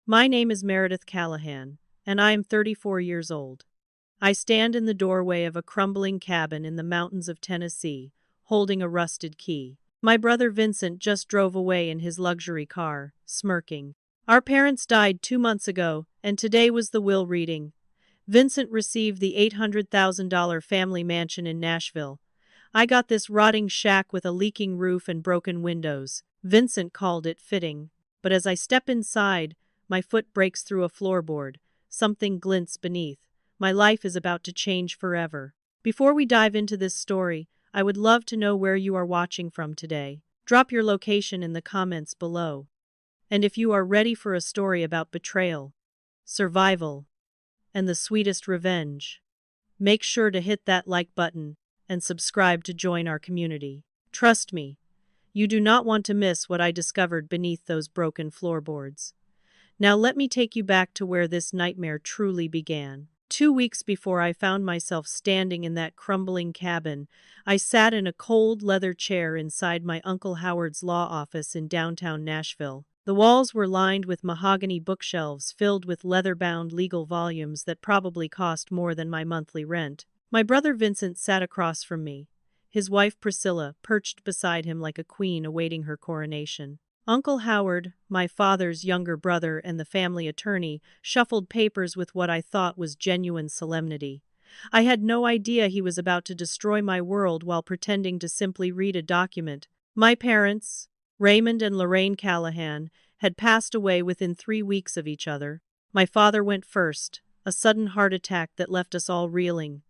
My name is Meredith Callahan, and I am 34 years old. I stand in the doorway of a crumbling cabin in the mountains of Tennessee, holding a rusted key. My brother Vincent just drove away in his luxury car, smirking. Our parents died 2 months ago, and today was the will reading. Vincent received the $800,000 family mansion in Nashville. I got this rotting shack with a leaking roof and broken windows. Vincent called it fitting. But as I step inside, my foot breaks through a floorboard. Something glints beneath. My life is about to change forever. Before we dive into this story, I would love to know where you are watching from today. Drop your location in the comments below. And if you are ready for a story about betrayal, survival, and the sweetest revenge, make sure to hit that like button and subscribe to join our community. Trust me, you do not want to miss what I discovered beneath those broken floorboards. Now let me take you back to where this nightmare truly began. 2 weeks before I found myself standing in that crumbling cabin, I sat in a cold leather chair inside my Uncle Howard's law office in downtown Nashville. The walls were lined with mahogany bookshelves filled with leather-bound legal volumes that probably cost more than my monthly rent. My brother Vincent sat across from me, his wife Priscilla perched beside him like a queen awaiting her coronation. Uncle Howard, my father's younger brother and the family attorney, shuffled papers with what I thought was genuine solemnity. I had no idea he was about to destroy my world while pretending to simply read a document. My parents, Raymond and Lorraine Callahan, had passed away within 3 weeks of each other. My father went first, a sudden heart attack that left us all reeling.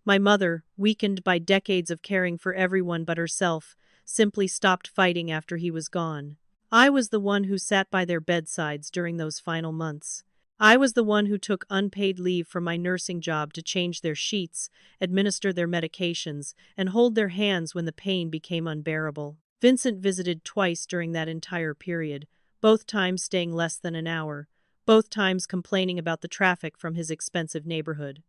My mother, weakened by decades of caring for everyone but herself, simply stopped fighting after he was gone. I was the one who sat by their bedsides during those final months. I was the one who took unpaid leave from my nursing job to change their sheets, administer their medications, and hold their hands when the pain became unbearable. Vincent visited twice during that entire period, both times staying less than an hour, both times complaining about the traffic from his expensive neighborhood.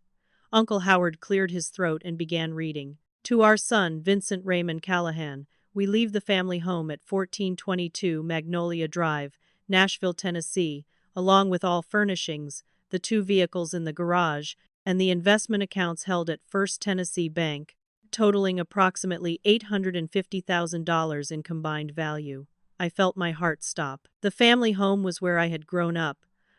Uncle Howard cleared his throat and began reading. To our son, Vincent Raymond Callahan, we leave the family home at 1422 Magnolia Drive, Nashville, Tennessee, along with all furnishings, the 2 vehicles in the garage, and the investment accounts held at First Tennessee Bank, totaling approximately $850,000 in combined value. I felt my heart stop. The family home was where I had grown up,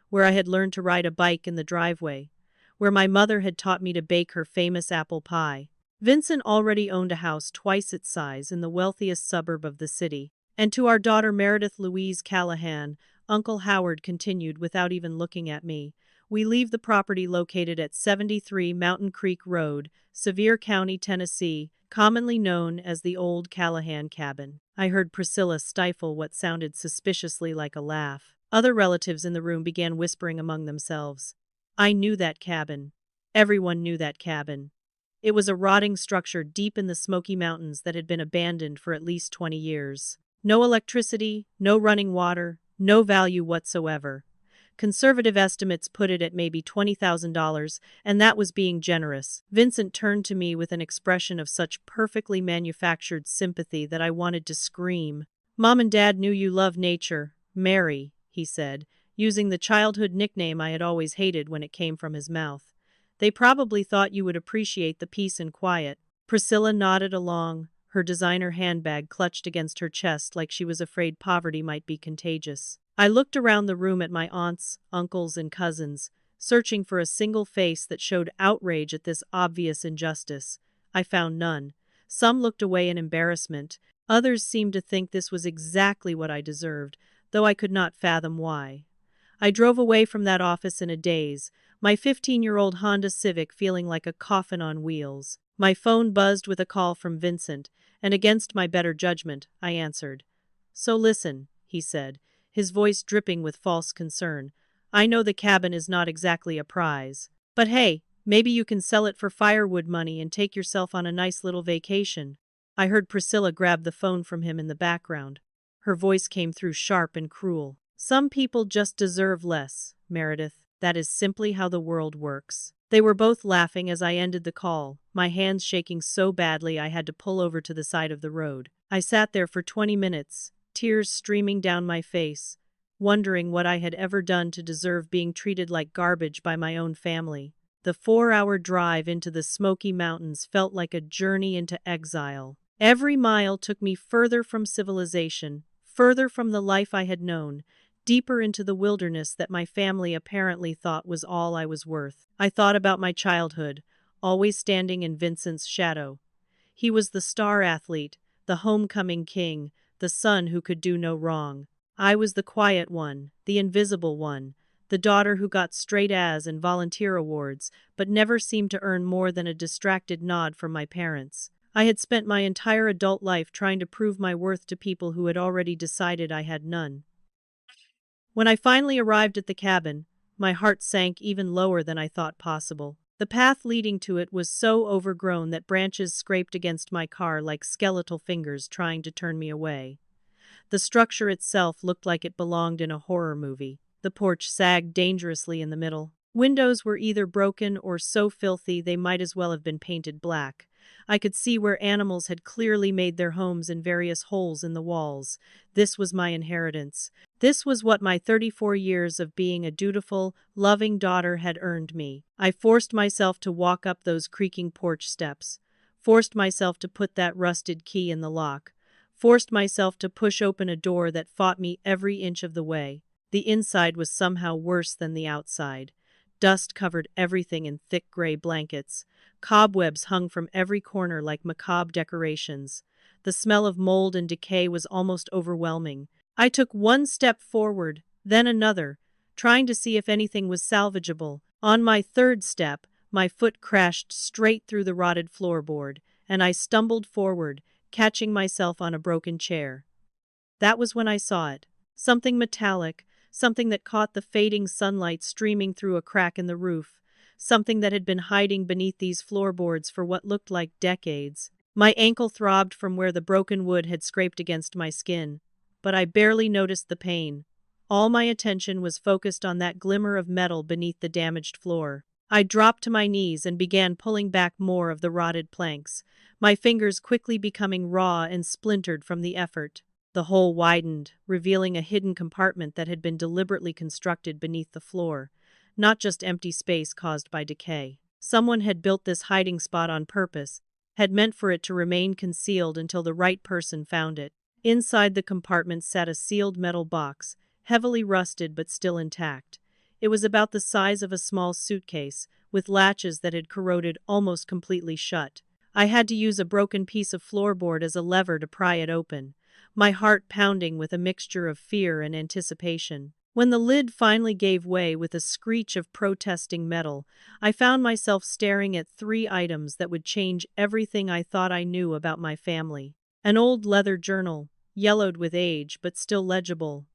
where I had learned to ride a bike in the driveway, where my mother had taught me to bake her famous apple pie. Vincent already owned a house twice its size in the wealthiest suburb of the city. And to our daughter Meredith Louise Callahan, Uncle Howard continued without even looking at me. We leave the property located at 73 Mountain Creek Road, Sevier County, Tennessee, commonly known as the Old Callahan Cabin. I heard Priscilla stifle what sounded suspiciously like a laugh. Other relatives in the room began whispering among themselves. I knew that cabin. Everyone knew that cabin. It was a rotting structure deep in the Smoky Mountains that had been abandoned for at least 20 years. No electricity, no running water, no value whatsoever. Conservative estimates put it at maybe $20,000, and that was being generous. Vincent turned to me with an expression of such perfectly manufactured sympathy that I wanted to scream. Mom and Dad knew you love nature, Mary, he said, using the childhood nickname I had always hated when it came from his mouth. They probably thought you would appreciate the peace and quiet. Priscilla nodded along, her designer handbag clutched against her chest like she was afraid poverty might be contagious. I looked around the room at my aunts, uncles, and cousins, searching for a single face that showed outrage at this obvious injustice. I found none. Some looked away in embarrassment. Others seemed to think this was exactly what I deserved, though I could not fathom why. I drove away from that office in a daze, my 15-year-old Honda Civic feeling like a coffin on wheels. My phone buzzed with a call from Vincent, and against my better judgment, I answered. So listen, he said, his voice dripping with false concern. I know the cabin is not exactly a prize. But hey, maybe you can sell it for firewood money and take yourself on a nice little vacation. I heard Priscilla grab the phone from him in the background. Her voice came through sharp and cruel. Some people just deserve less, Meredith. That is simply how the world works. They were both laughing as I ended the call, my hands shaking so badly I had to pull over to the side of the road. I sat there for 20 minutes, tears streaming down my face, wondering what I had ever done to deserve being treated like garbage by my own family. The 4-hour drive into the Smoky Mountains felt like a journey into exile. Every mile took me further from civilization, further from the life I had known, deeper into the wilderness that my family apparently thought was all I was worth. I thought about my childhood, always standing in Vincent's shadow. He was the star athlete, the homecoming king, the son who could do no wrong. I was the quiet one, the invisible one, the daughter who got straight A's and volunteer awards, but never seemed to earn more than a distracted nod from my parents. I had spent my entire adult life trying to prove my worth to people who had already decided I had none. When I finally arrived at the cabin, my heart sank even lower than I thought possible. The path leading to it was so overgrown that branches scraped against my car like skeletal fingers trying to turn me away. The structure itself looked like it belonged in a horror movie. The porch sagged dangerously in the middle. Windows were either broken or so filthy they might as well have been painted black. I could see where animals had clearly made their homes in various holes in the walls. This was my inheritance. This was what my 34 years of being a dutiful, loving daughter had earned me. I forced myself to walk up those creaking porch steps, forced myself to put that rusted key in the lock, forced myself to push open a door that fought me every inch of the way. The inside was somehow worse than the outside. Dust covered everything in thick gray blankets. Cobwebs hung from every corner like macabre decorations. The smell of mold and decay was almost overwhelming. I took one step forward, then another, trying to see if anything was salvageable. On my third step, my foot crashed straight through the rotted floorboard, and I stumbled forward, catching myself on a broken chair. That was when I saw it. Something metallic, something that caught the fading sunlight streaming through a crack in the roof, something that had been hiding beneath these floorboards for what looked like decades. My ankle throbbed from where the broken wood had scraped against my skin, but I barely noticed the pain. All my attention was focused on that glimmer of metal beneath the damaged floor. I dropped to my knees and began pulling back more of the rotted planks, my fingers quickly becoming raw and splintered from the effort. The hole widened, revealing a hidden compartment that had been deliberately constructed beneath the floor, not just empty space caused by decay. Someone had built this hiding spot on purpose, had meant for it to remain concealed until the right person found it. Inside the compartment sat a sealed metal box, heavily rusted but still intact. It was about the size of a small suitcase, with latches that had corroded almost completely shut. I had to use a broken piece of floorboard as a lever to pry it open, my heart pounding with a mixture of fear and anticipation. When the lid finally gave way with a screech of protesting metal, I found myself staring at 3 items that would change everything I thought I knew about my family. An old leather journal, yellowed with age but still legible.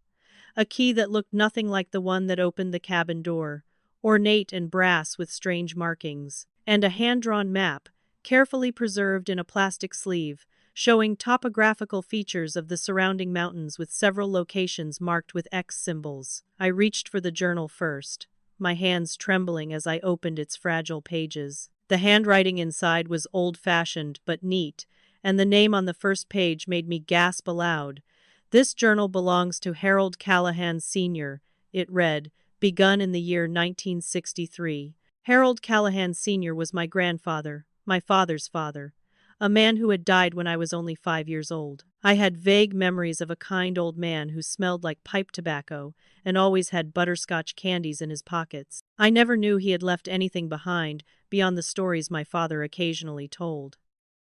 A key that looked nothing like the one that opened the cabin door, ornate and brass with strange markings. And a hand-drawn map, carefully preserved in a plastic sleeve, showing topographical features of the surrounding mountains with several locations marked with X symbols. I reached for the journal first, my hands trembling as I opened its fragile pages. The handwriting inside was old-fashioned but neat, and the name on the first page made me gasp aloud. This journal belongs to Harold Callahan Sr., it read, begun in the year 1963. Harold Callahan Sr. was my grandfather, my father's father, a man who had died when I was only 5 years old. I had vague memories of a kind old man who smelled like pipe tobacco and always had butterscotch candies in his pockets. I never knew he had left anything behind beyond the stories my father occasionally told.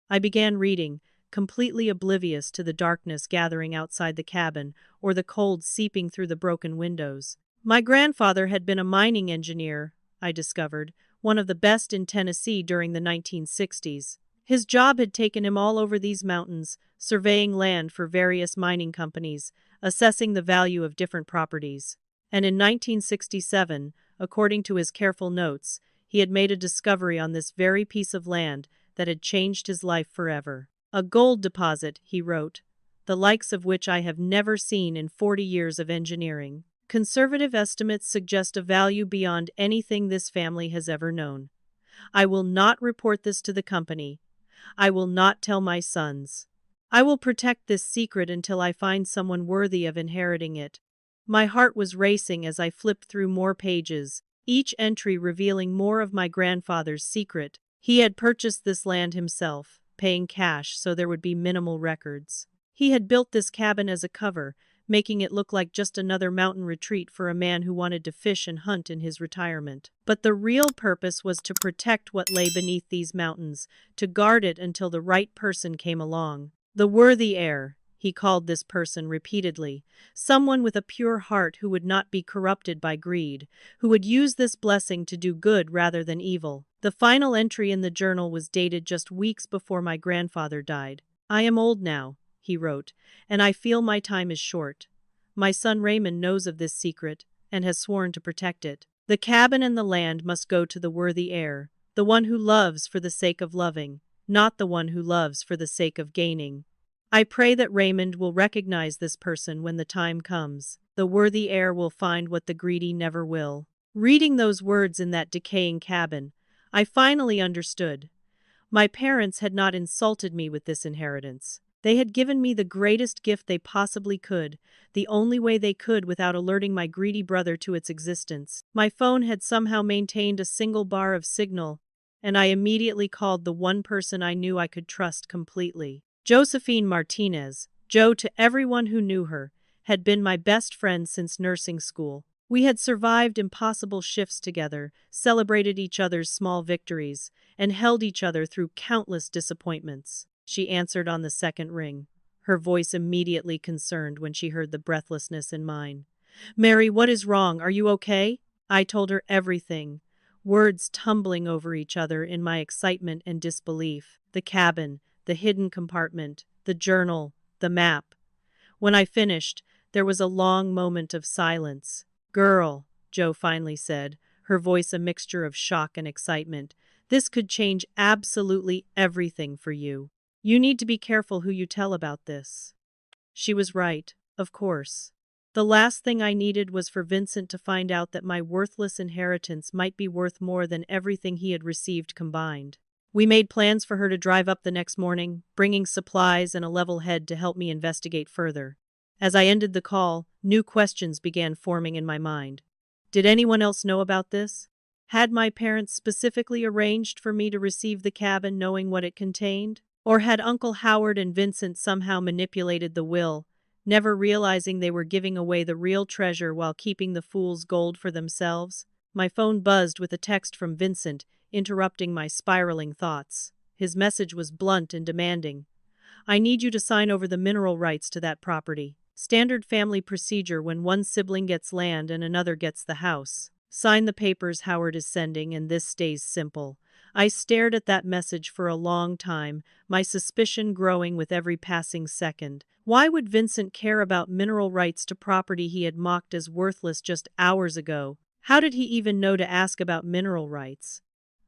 I began reading, completely oblivious to the darkness gathering outside the cabin or the cold seeping through the broken windows. My grandfather had been a mining engineer, I discovered, one of the best in Tennessee during the 1960s. His job had taken him all over these mountains, surveying land for various mining companies, assessing the value of different properties. And in 1967, according to his careful notes, he had made a discovery on this very piece of land that had changed his life forever. A gold deposit, he wrote, the likes of which I have never seen in 40 years of engineering. Conservative estimates suggest a value beyond anything this family has ever known. I will not report this to the company. I will not tell my sons. I will protect this secret until I find someone worthy of inheriting it. My heart was racing as I flipped through more pages, each entry revealing more of my grandfather's secret. He had purchased this land himself, paying cash so there would be minimal records. He had built this cabin as a cover, making it look like just another mountain retreat for a man who wanted to fish and hunt in his retirement. But the real purpose was to protect what lay beneath these mountains, to guard it until the right person came along. The worthy heir, he called this person repeatedly, someone with a pure heart who would not be corrupted by greed, who would use this blessing to do good rather than evil. The final entry in the journal was dated just weeks before my grandfather died. I am old now, he wrote, and I feel my time is short. My son Raymond knows of this secret and has sworn to protect it. The cabin and the land must go to the worthy heir, the one who loves for the sake of loving, not the one who loves for the sake of gaining. I pray that Raymond will recognize this person when the time comes. The worthy heir will find what the greedy never will. Reading those words in that decaying cabin, I finally understood. My parents had not insulted me with this inheritance. They had given me the greatest gift they possibly could, the only way they could without alerting my greedy brother to its existence. My phone had somehow maintained a single bar of signal, and I immediately called the one person I knew I could trust completely. Josephine Martinez, Jo to everyone who knew her, had been my best friend since nursing school. We had survived impossible shifts together, celebrated each other's small victories, and held each other through countless disappointments. She answered on the second ring, her voice immediately concerned when she heard the breathlessness in mine. "Mary, what is wrong? Are you okay?" I told her everything, words tumbling over each other in my excitement and disbelief. The cabin, the hidden compartment, the journal, the map. When I finished, there was a long moment of silence. "Girl," Jo finally said, her voice a mixture of shock and excitement, "this could change absolutely everything for you. You need to be careful who you tell about this." She was right, of course. The last thing I needed was for Vincent to find out that my worthless inheritance might be worth more than everything he had received combined. We made plans for her to drive up the next morning, bringing supplies and a level head to help me investigate further. As I ended the call, new questions began forming in my mind. Did anyone else know about this? Had my parents specifically arranged for me to receive the cabin knowing what it contained? Or had Uncle Howard and Vincent somehow manipulated the will, never realizing they were giving away the real treasure while keeping the fool's gold for themselves? My phone buzzed with a text from Vincent, interrupting my spiraling thoughts. His message was blunt and demanding. "I need you to sign over the mineral rights to that property. Standard family procedure when one sibling gets land and another gets the house. Sign the papers Howard is sending and this stays simple." I stared at that message for a long time, my suspicion growing with every passing second. Why would Vincent care about mineral rights to property he had mocked as worthless just hours ago? How did he even know to ask about mineral rights?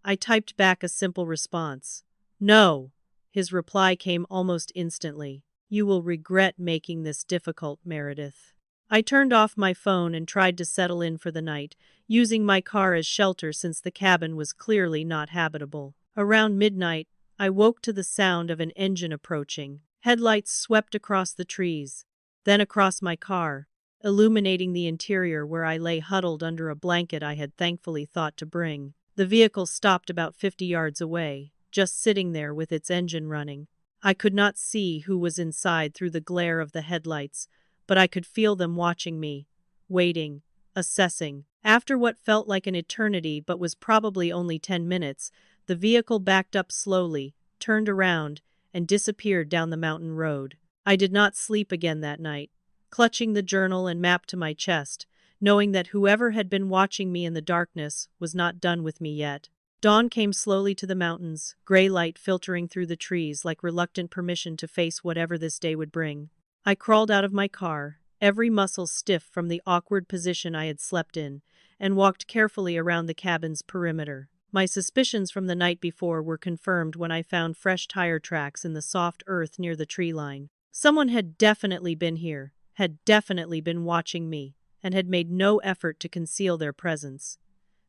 I typed back a simple response. "No." His reply came almost instantly. "You will regret making this difficult, Meredith." I turned off my phone and tried to settle in for the night, using my car as shelter since the cabin was clearly not habitable. Around midnight, I woke to the sound of an engine approaching. Headlights swept across the trees, then across my car, illuminating the interior where I lay huddled under a blanket I had thankfully thought to bring. The vehicle stopped about 50 yards away, just sitting there with its engine running. I could not see who was inside through the glare of the headlights, but I could feel them watching me, waiting, assessing. After what felt like an eternity but was probably only 10 minutes, the vehicle backed up slowly, turned around, and disappeared down the mountain road. I did not sleep again that night, clutching the journal and map to my chest, knowing that whoever had been watching me in the darkness was not done with me yet. Dawn came slowly to the mountains, gray light filtering through the trees like reluctant permission to face whatever this day would bring. I crawled out of my car, every muscle stiff from the awkward position I had slept in, and walked carefully around the cabin's perimeter. My suspicions from the night before were confirmed when I found fresh tire tracks in the soft earth near the tree line. Someone had definitely been here, had definitely been watching me, and had made no effort to conceal their presence.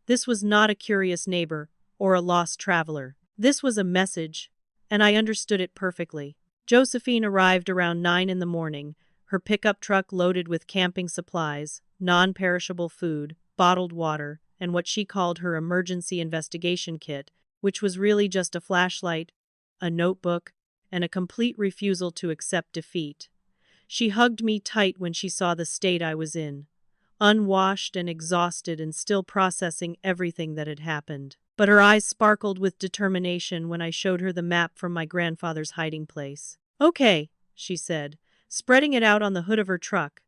This was not a curious neighbor or a lost traveler. This was a message, and I understood it perfectly. Josephine arrived around 9 in the morning, her pickup truck loaded with camping supplies, non-perishable food, bottled water, and what she called her emergency investigation kit, which was really just a flashlight, a notebook, and a complete refusal to accept defeat. She hugged me tight when she saw the state I was in, unwashed and exhausted and still processing everything that had happened. But her eyes sparkled with determination when I showed her the map from my grandfather's hiding place. "Okay," she said, spreading it out on the hood of her truck.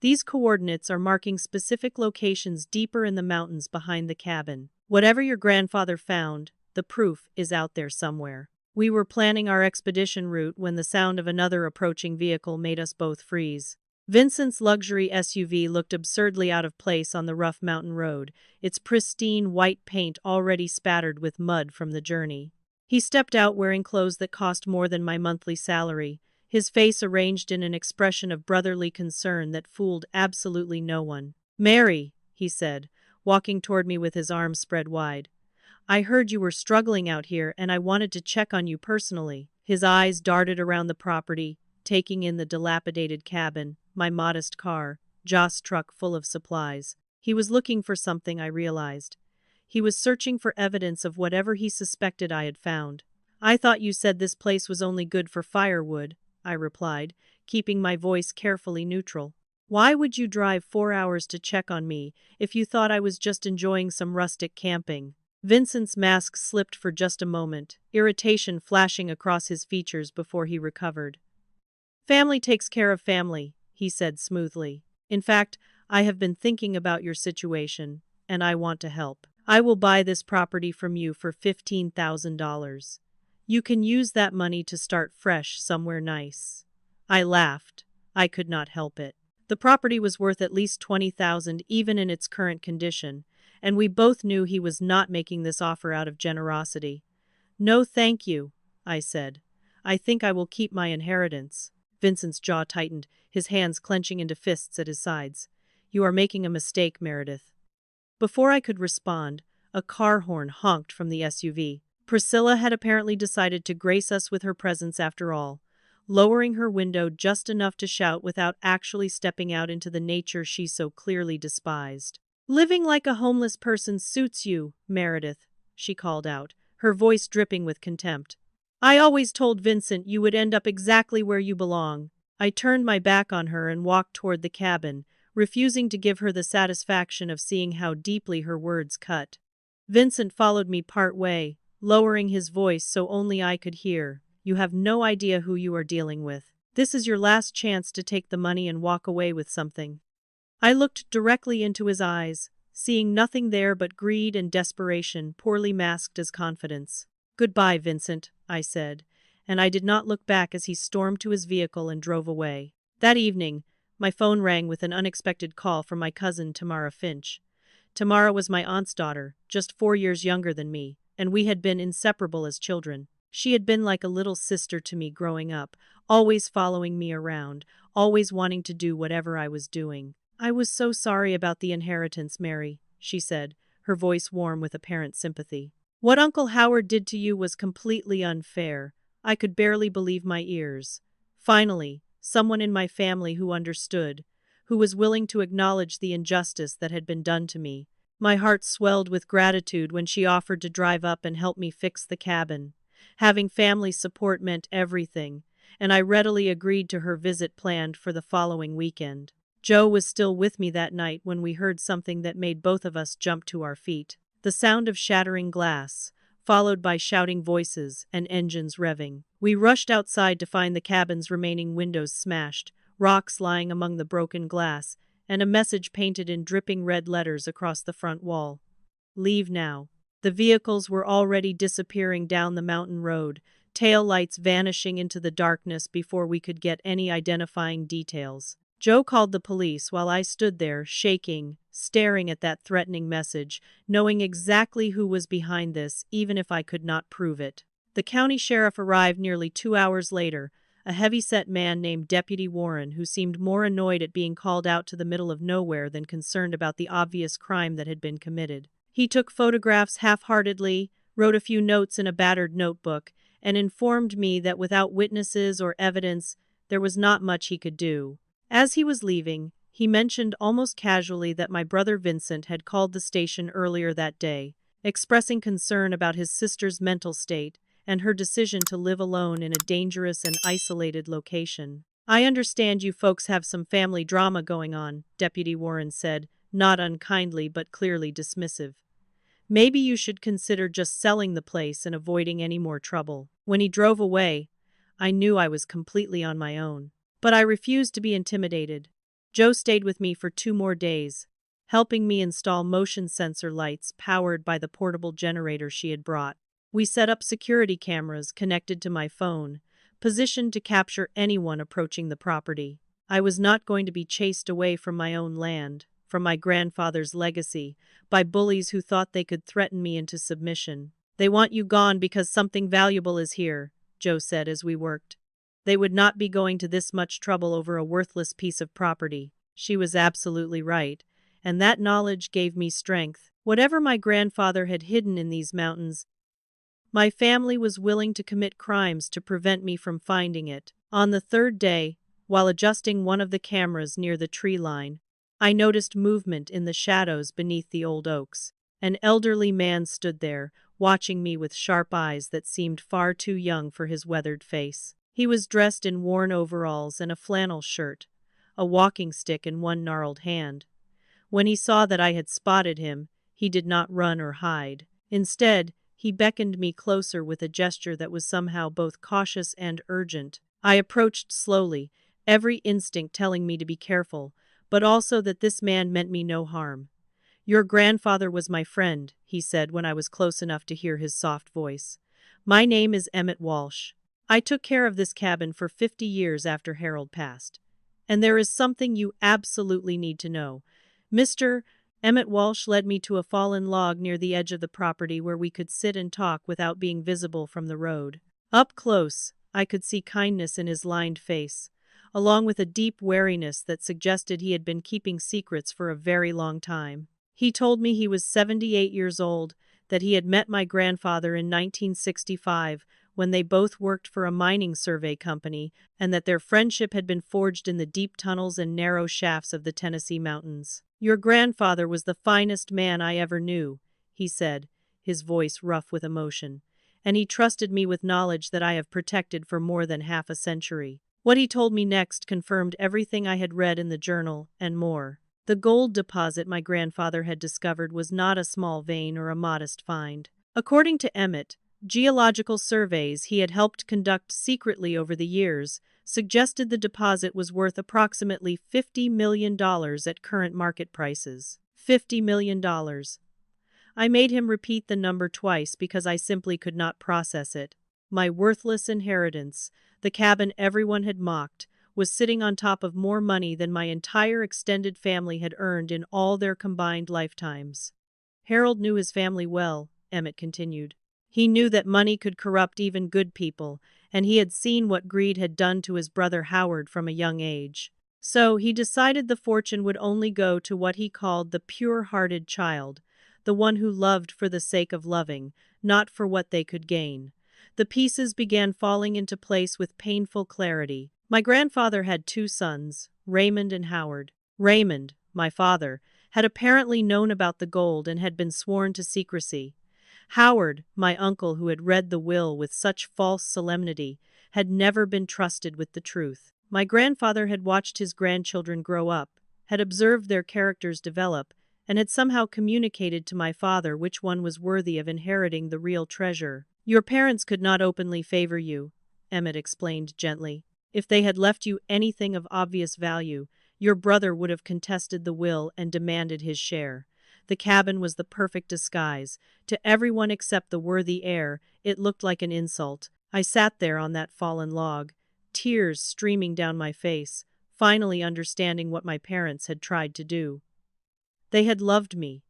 "These coordinates are marking specific locations deeper in the mountains behind the cabin. Whatever your grandfather found, the proof is out there somewhere." We were planning our expedition route when the sound of another approaching vehicle made us both freeze. Vincent's luxury SUV looked absurdly out of place on the rough mountain road, its pristine white paint already spattered with mud from the journey. He stepped out wearing clothes that cost more than my monthly salary, his face arranged in an expression of brotherly concern that fooled absolutely no one. "Mary," he said, walking toward me with his arms spread wide. "I heard you were struggling out here and I wanted to check on you personally." His eyes darted around the property, taking in the dilapidated cabin, my modest car, Joss' truck full of supplies. He was looking for something, I realized. He was searching for evidence of whatever he suspected I had found. "I thought you said this place was only good for firewood," I replied, keeping my voice carefully neutral. "Why would you drive 4 hours to check on me if you thought I was just enjoying some rustic camping?" Vincent's mask slipped for just a moment, irritation flashing across his features before he recovered. "Family takes care of family," he said smoothly. "In fact, I have been thinking about your situation, and I want to help. I will buy this property from you for $15,000. You can use that money to start fresh somewhere nice." I laughed. I could not help it. The property was worth at least $20,000 even in its current condition, and we both knew he was not making this offer out of generosity. "No thank you," I said. "I think I will keep my inheritance." Vincent's jaw tightened, his hands clenching into fists at his sides. "You are making a mistake, Meredith." Before I could respond, a car horn honked from the SUV. Priscilla had apparently decided to grace us with her presence after all, lowering her window just enough to shout without actually stepping out into the nature she so clearly despised. "Living like a homeless person suits you, Meredith," she called out, her voice dripping with contempt. "I always told Vincent you would end up exactly where you belong." I turned my back on her and walked toward the cabin, refusing to give her the satisfaction of seeing how deeply her words cut. Vincent followed me part way, lowering his voice so only I could hear. "You have no idea who you are dealing with. This is your last chance to take the money and walk away with something." I looked directly into his eyes, seeing nothing there but greed and desperation poorly masked as confidence. "Goodbye, Vincent," I said, and I did not look back as he stormed to his vehicle and drove away. That evening, my phone rang with an unexpected call from my cousin Tamara Finch. Tamara was my aunt's daughter, just 4 years younger than me, and we had been inseparable as children. She had been like a little sister to me growing up, always following me around, always wanting to do whatever I was doing. "I was so sorry about the inheritance, Mary," she said, her voice warm with apparent sympathy. "What Uncle Howard did to you was completely unfair." I could barely believe my ears. Finally, someone in my family who understood, who was willing to acknowledge the injustice that had been done to me. My heart swelled with gratitude when she offered to drive up and help me fix the cabin. Having family support meant everything, and I readily agreed to her visit planned for the following weekend. Joe was still with me that night when we heard something that made both of us jump to our feet. The sound of shattering glass, followed by shouting voices and engines revving. We rushed outside to find the cabin's remaining windows smashed, rocks lying among the broken glass, and a message painted in dripping red letters across the front wall. "Leave now." The vehicles were already disappearing down the mountain road, tail lights vanishing into the darkness before we could get any identifying details. Joe called the police while I stood there, shaking, staring at that threatening message, knowing exactly who was behind this, even if I could not prove it. The county sheriff arrived nearly 2 hours later, a heavy-set man named Deputy Warren who seemed more annoyed at being called out to the middle of nowhere than concerned about the obvious crime that had been committed. He took photographs half-heartedly, wrote a few notes in a battered notebook, and informed me that without witnesses or evidence, there was not much he could do. As he was leaving, he mentioned almost casually that my brother Vincent had called the station earlier that day, expressing concern about his sister's mental state and her decision to live alone in a dangerous and isolated location. "I understand you folks have some family drama going on," Deputy Warren said, not unkindly but clearly dismissive. "Maybe you should consider just selling the place and avoiding any more trouble." When he drove away, I knew I was completely on my own. But I refused to be intimidated. Joe stayed with me for 2 more days, helping me install motion sensor lights powered by the portable generator she had brought. We set up security cameras connected to my phone, positioned to capture anyone approaching the property. I was not going to be chased away from my own land, from my grandfather's legacy, by bullies who thought they could threaten me into submission. "They want you gone because something valuable is here," Joe said as we worked. "They would not be going to this much trouble over a worthless piece of property." She was absolutely right, and that knowledge gave me strength. Whatever my grandfather had hidden in these mountains, my family was willing to commit crimes to prevent me from finding it. On the 3rd day, while adjusting one of the cameras near the tree line, I noticed movement in the shadows beneath the old oaks. An elderly man stood there, watching me with sharp eyes that seemed far too young for his weathered face. He was dressed in worn overalls and a flannel shirt, a walking stick in one gnarled hand. When he saw that I had spotted him, he did not run or hide. Instead, he beckoned me closer with a gesture that was somehow both cautious and urgent. I approached slowly, every instinct telling me to be careful, but also that this man meant me no harm. "Your grandfather was my friend," he said when I was close enough to hear his soft voice. "My name is Emmett Walsh. I took care of this cabin for 50 years after Harold passed. And there is something you absolutely need to know. Mr. Emmett Walsh led me to a fallen log near the edge of the property where we could sit and talk without being visible from the road." Up close, I could see kindness in his lined face, along with a deep wariness that suggested he had been keeping secrets for a very long time. He told me he was 78 years old, that he had met my grandfather in 1965 when they both worked for a mining survey company, and that their friendship had been forged in the deep tunnels and narrow shafts of the Tennessee mountains. "Your grandfather was the finest man I ever knew," he said, his voice rough with emotion, "and he trusted me with knowledge that I have protected for more than half a century." What he told me next confirmed everything I had read in the journal, and more. The gold deposit my grandfather had discovered was not a small vein or a modest find. According to Emmett, geological surveys he had helped conduct secretly over the years suggested the deposit was worth approximately $50 million at current market prices. $50 million. I made him repeat the number twice because I simply could not process it. My worthless inheritance, the cabin everyone had mocked, was sitting on top of more money than my entire extended family had earned in all their combined lifetimes. "Harold knew his family well," Emmett continued. "He knew that money could corrupt even good people, and he had seen what greed had done to his brother Howard from a young age. So he decided the fortune would only go to what he called the pure-hearted child, the one who loved for the sake of loving, not for what they could gain." The pieces began falling into place with painful clarity. My grandfather had 2 sons, Raymond and Howard. Raymond, my father, had apparently known about the gold and had been sworn to secrecy. Howard, my uncle who had read the will with such false solemnity, had never been trusted with the truth. My grandfather had watched his grandchildren grow up, had observed their characters develop, and had somehow communicated to my father which one was worthy of inheriting the real treasure. "Your parents could not openly favor you," Emmett explained gently. "If they had left you anything of obvious value, your brother would have contested the will and demanded his share. The cabin was the perfect disguise. To everyone except the worthy heir, it looked like an insult. I sat there on that fallen log, tears streaming down my face, finally understanding what my parents had tried to do. They had loved me.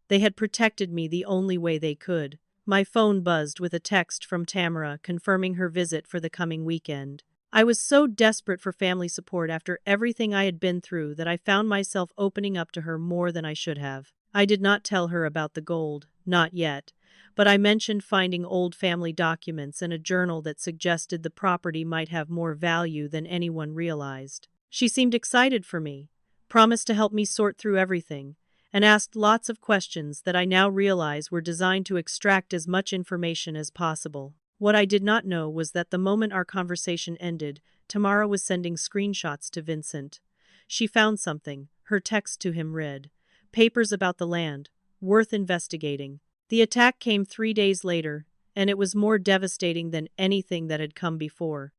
They had protected me the only way they could. My phone buzzed with a text from Tamara confirming her visit for the coming weekend. I was so desperate for family support after everything I had been through that I found myself opening up to her more than I should have. I did not tell her about the gold, not yet, but I mentioned finding old family documents and a journal that suggested the property might have more value than anyone realized. She seemed excited for me, promised to help me sort through everything, and asked lots of questions that I now realize were designed to extract as much information as possible. What I did not know was that the moment our conversation ended, Tamara was sending screenshots to Vincent. She found something, her text to him read, "Papers about the land, worth investigating." The attack came 3 days later, and it was more devastating than anything that had come before.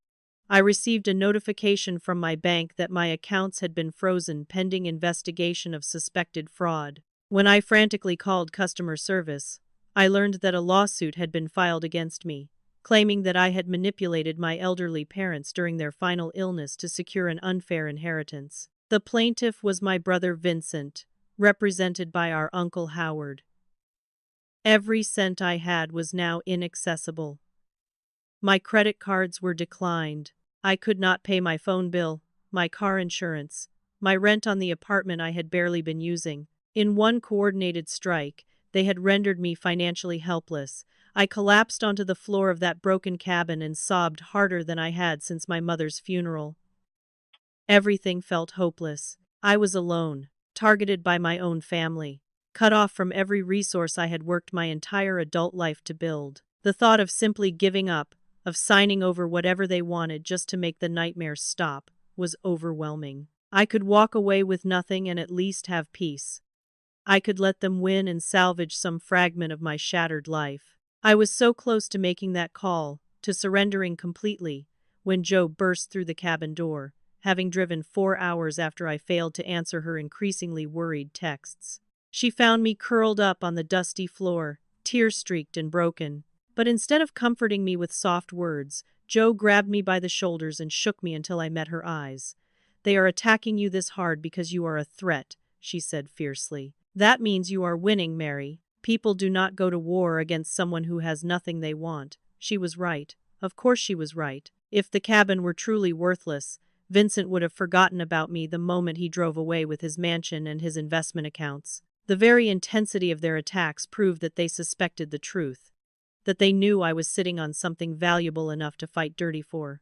I received a notification from my bank that my accounts had been frozen pending investigation of suspected fraud. When I frantically called customer service, I learned that a lawsuit had been filed against me, claiming that I had manipulated my elderly parents during their final illness to secure an unfair inheritance. The plaintiff was my brother Vincent, represented by our uncle Howard. Every cent I had was now inaccessible. My credit cards were declined. I could not pay my phone bill, my car insurance, my rent on the apartment I had barely been using. In one coordinated strike, they had rendered me financially helpless. I collapsed onto the floor of that broken cabin and sobbed harder than I had since my mother's funeral. Everything felt hopeless. I was alone, targeted by my own family, cut off from every resource I had worked my entire adult life to build. The thought of simply giving up, of signing over whatever they wanted just to make the nightmares stop, was overwhelming. I could walk away with nothing and at least have peace. I could let them win and salvage some fragment of my shattered life. I was so close to making that call, to surrendering completely, when Joe burst through the cabin door, having driven 4 hours after I failed to answer her increasingly worried texts. She found me curled up on the dusty floor, tear-streaked and broken. But instead of comforting me with soft words, Joe grabbed me by the shoulders and shook me until I met her eyes. "They are attacking you this hard because you are a threat," she said fiercely. "That means you are winning, Mary. People do not go to war against someone who has nothing they want." She was right. Of course she was right. If the cabin were truly worthless, Vincent would have forgotten about me the moment he drove away with his mansion and his investment accounts. The very intensity of their attacks proved that they suspected the truth, that they knew I was sitting on something valuable enough to fight dirty for.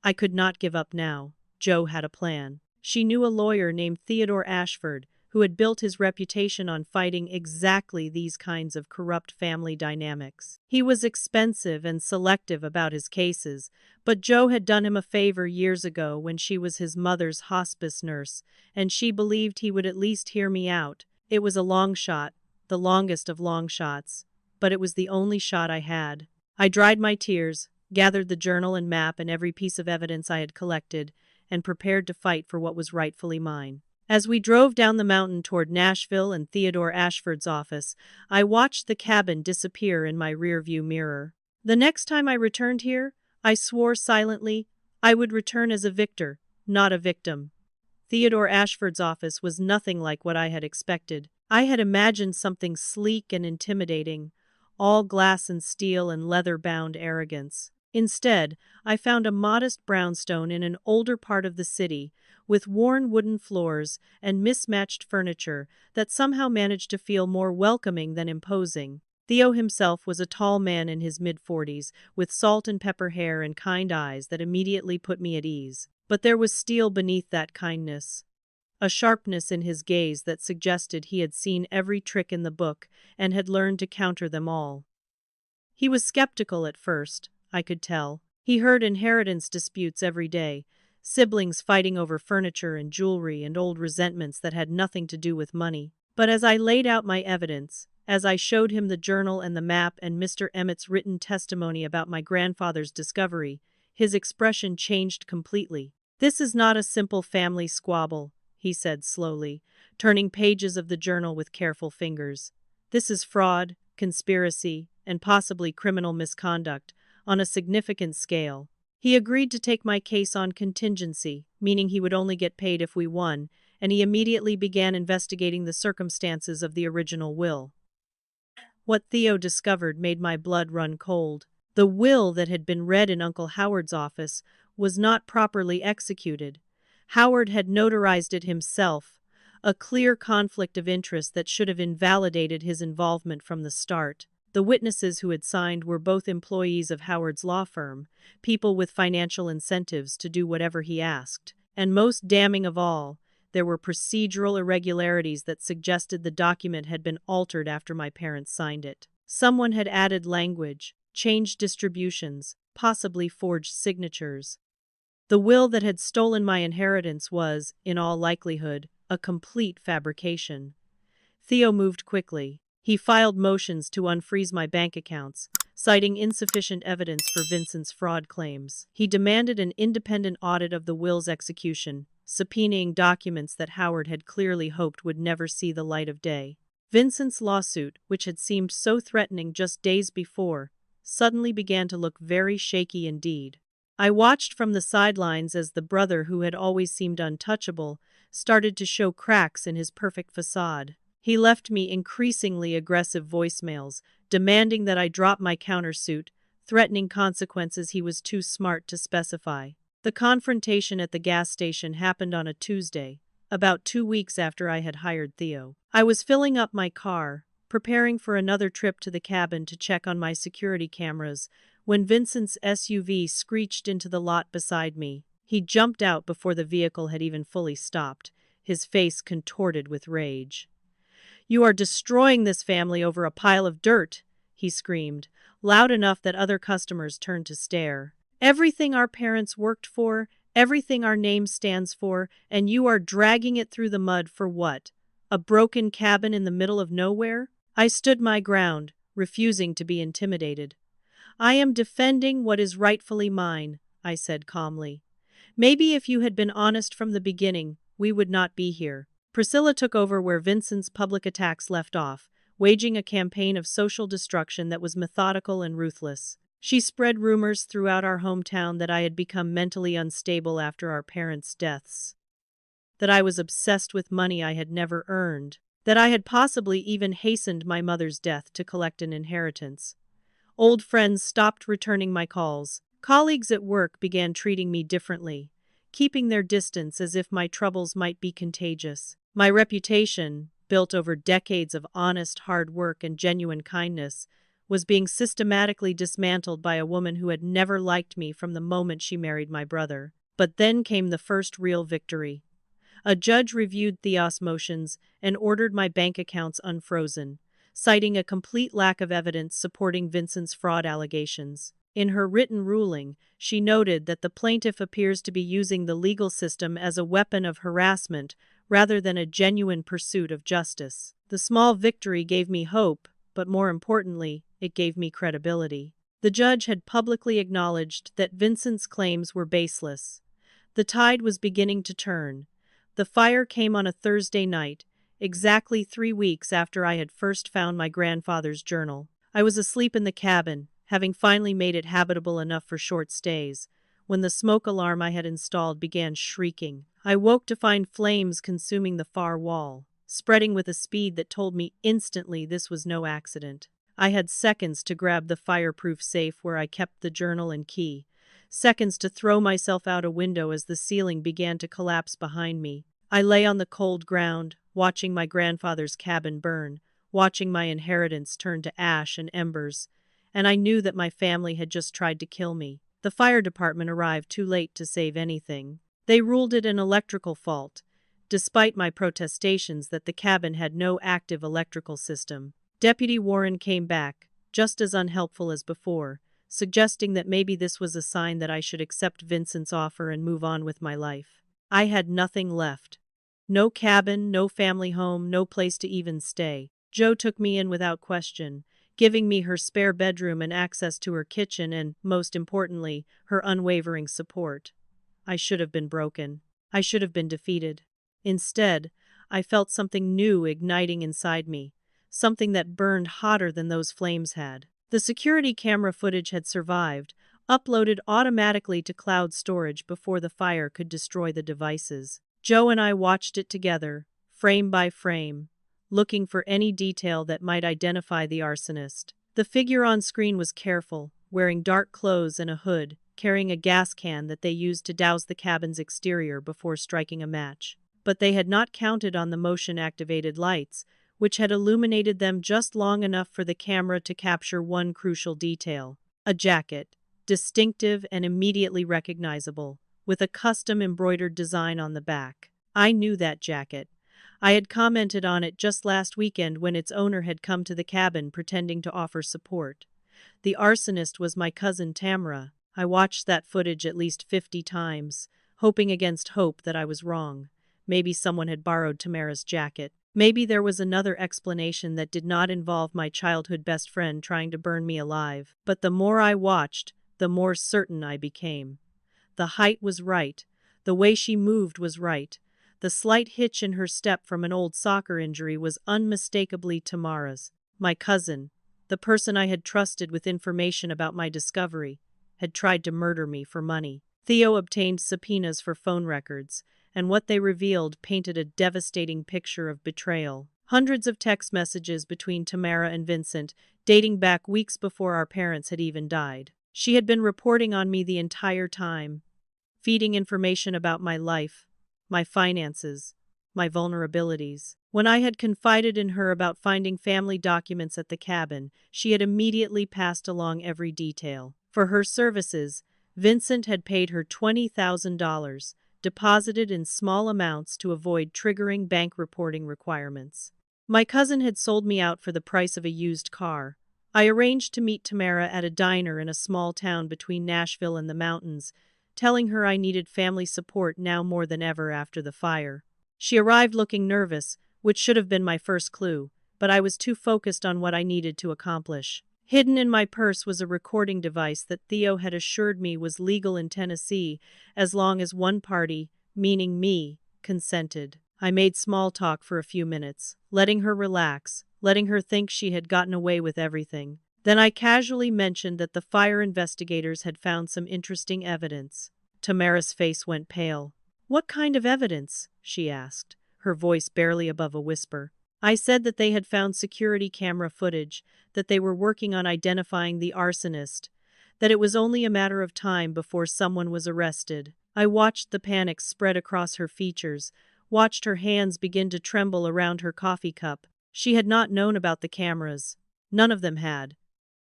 I could not give up now. Joe had a plan. She knew a lawyer named Theodore Ashford, who had built his reputation on fighting exactly these kinds of corrupt family dynamics. He was expensive and selective about his cases, but Joe had done him a favor years ago when she was his mother's hospice nurse, and she believed he would at least hear me out. It was a long shot, the longest of long shots, but it was the only shot I had. I dried my tears, gathered the journal and map and every piece of evidence I had collected, and prepared to fight for what was rightfully mine. As we drove down the mountain toward Nashville and Theodore Ashford's office, I watched the cabin disappear in my rearview mirror. The next time I returned here, I swore silently, I would return as a victor, not a victim. Theodore Ashford's office was nothing like what I had expected. I had imagined something sleek and intimidating, all glass and steel and leather-bound arrogance. Instead, I found a modest brownstone in an older part of the city, with worn wooden floors and mismatched furniture that somehow managed to feel more welcoming than imposing. Theo himself was a tall man in his mid-40s, with salt and pepper hair and kind eyes that immediately put me at ease. But there was steel beneath that kindness, a sharpness in his gaze that suggested he had seen every trick in the book and had learned to counter them all. He was skeptical at first, I could tell. He heard inheritance disputes every day, siblings fighting over furniture and jewelry and old resentments that had nothing to do with money. But as I laid out my evidence, as I showed him the journal and the map and Mr. Emmett's written testimony about my grandfather's discovery, his expression changed completely. "This is not a simple family squabble," he said slowly, turning pages of the journal with careful fingers. "This is fraud, conspiracy, and possibly criminal misconduct on a significant scale." He agreed to take my case on contingency, meaning he would only get paid if we won, and he immediately began investigating the circumstances of the original will. What Theo discovered made my blood run cold. The will that had been read in Uncle Howard's office was not properly executed. Howard had notarized it himself, a clear conflict of interest that should have invalidated his involvement from the start. The witnesses who had signed were both employees of Howard's law firm, people with financial incentives to do whatever he asked. And most damning of all, there were procedural irregularities that suggested the document had been altered after my parents signed it. Someone had added language, changed distributions, possibly forged signatures. The will that had stolen my inheritance was, in all likelihood, a complete fabrication. Theo moved quickly. He filed motions to unfreeze my bank accounts, citing insufficient evidence for Vincent's fraud claims. He demanded an independent audit of the will's execution, subpoenaing documents that Howard had clearly hoped would never see the light of day. Vincent's lawsuit, which had seemed so threatening just days before, suddenly began to look very shaky indeed. I watched from the sidelines as the brother who had always seemed untouchable started to show cracks in his perfect facade. He left me increasingly aggressive voicemails, demanding that I drop my countersuit, threatening consequences he was too smart to specify. The confrontation at the gas station happened on a Tuesday, about 2 weeks after I had hired Theo. I was filling up my car, preparing for another trip to the cabin to check on my security cameras, when Vincent's SUV screeched into the lot beside me. He jumped out before the vehicle had even fully stopped, his face contorted with rage. "You are destroying this family over a pile of dirt," he screamed, loud enough that other customers turned to stare. "Everything our parents worked for, everything our name stands for, and you are dragging it through the mud for what? A broken cabin in the middle of nowhere?" I stood my ground, refusing to be intimidated. "I am defending what is rightfully mine," I said calmly. "Maybe if you had been honest from the beginning, we would not be here." Priscilla took over where Vincent's public attacks left off, waging a campaign of social destruction that was methodical and ruthless. She spread rumors throughout our hometown that I had become mentally unstable after our parents' deaths, that I was obsessed with money I had never earned, that I had possibly even hastened my mother's death to collect an inheritance. Old friends stopped returning my calls. Colleagues at work began treating me differently, keeping their distance as if my troubles might be contagious. My reputation, built over decades of honest hard work and genuine kindness, was being systematically dismantled by a woman who had never liked me from the moment she married my brother. But then came the first real victory. A judge reviewed Theos' motions and ordered my bank accounts unfrozen, citing a complete lack of evidence supporting Vincent's fraud allegations. In her written ruling, she noted that the plaintiff appears to be using the legal system as a weapon of harassment rather than a genuine pursuit of justice. The small victory gave me hope, but more importantly, it gave me credibility. The judge had publicly acknowledged that Vincent's claims were baseless. The tide was beginning to turn. The fire came on a Thursday night, exactly 3 weeks after I had first found my grandfather's journal. I was asleep in the cabin, having finally made it habitable enough for short stays, when the smoke alarm I had installed began shrieking. I woke to find flames consuming the far wall, spreading with a speed that told me instantly this was no accident. I had seconds to grab the fireproof safe where I kept the journal and key, seconds to throw myself out a window as the ceiling began to collapse behind me. I lay on the cold ground, watching my grandfather's cabin burn, watching my inheritance turn to ash and embers, and I knew that my family had just tried to kill me. The fire department arrived too late to save anything. They ruled it an electrical fault, despite my protestations that the cabin had no active electrical system. Deputy Warren came back, just as unhelpful as before, suggesting that maybe this was a sign that I should accept Vincent's offer and move on with my life. I had nothing left. No cabin, no family home, no place to even stay. Jo took me in without question, giving me her spare bedroom and access to her kitchen and, most importantly, her unwavering support. I should have been broken. I should have been defeated. Instead, I felt something new igniting inside me, something that burned hotter than those flames had. The security camera footage had survived, uploaded automatically to cloud storage before the fire could destroy the devices. Jo and I watched it together, frame by frame, looking for any detail that might identify the arsonist. The figure on screen was careful, wearing dark clothes and a hood, carrying a gas can that they used to douse the cabin's exterior before striking a match. But they had not counted on the motion-activated lights, which had illuminated them just long enough for the camera to capture one crucial detail: a jacket, distinctive and immediately recognizable, with a custom embroidered design on the back. I knew that jacket. I had commented on it just last weekend when its owner had come to the cabin pretending to offer support. The arsonist was my cousin Tamara. I watched that footage at least 50 times, hoping against hope that I was wrong. Maybe someone had borrowed Tamara's jacket. Maybe there was another explanation that did not involve my childhood best friend trying to burn me alive. But the more I watched, the more certain I became. The height was right. The way she moved was right. The slight hitch in her step from an old soccer injury was unmistakably Tamara's. My cousin, the person I had trusted with information about my discovery, had tried to murder me for money. Theo obtained subpoenas for phone records, and what they revealed painted a devastating picture of betrayal. Hundreds of text messages between Tamara and Vincent, dating back weeks before our parents had even died. She had been reporting on me the entire time, feeding information about my life, my finances, my vulnerabilities. When I had confided in her about finding family documents at the cabin, she had immediately passed along every detail. For her services, Vincent had paid her $20,000, deposited in small amounts to avoid triggering bank reporting requirements. My cousin had sold me out for the price of a used car. I arranged to meet Tamara at a diner in a small town between Nashville and the mountains, telling her I needed family support now more than ever after the fire. She arrived looking nervous, which should have been my first clue, but I was too focused on what I needed to accomplish. Hidden in my purse was a recording device that Theo had assured me was legal in Tennessee as long as one party, meaning me, consented. I made small talk for a few minutes, letting her relax, letting her think she had gotten away with everything. Then I casually mentioned that the fire investigators had found some interesting evidence. Tamara's face went pale. "What kind of evidence?" she asked, her voice barely above a whisper. I said that they had found security camera footage, that they were working on identifying the arsonist, that it was only a matter of time before someone was arrested. I watched the panic spread across her features, watched her hands begin to tremble around her coffee cup. She had not known about the cameras. None of them had.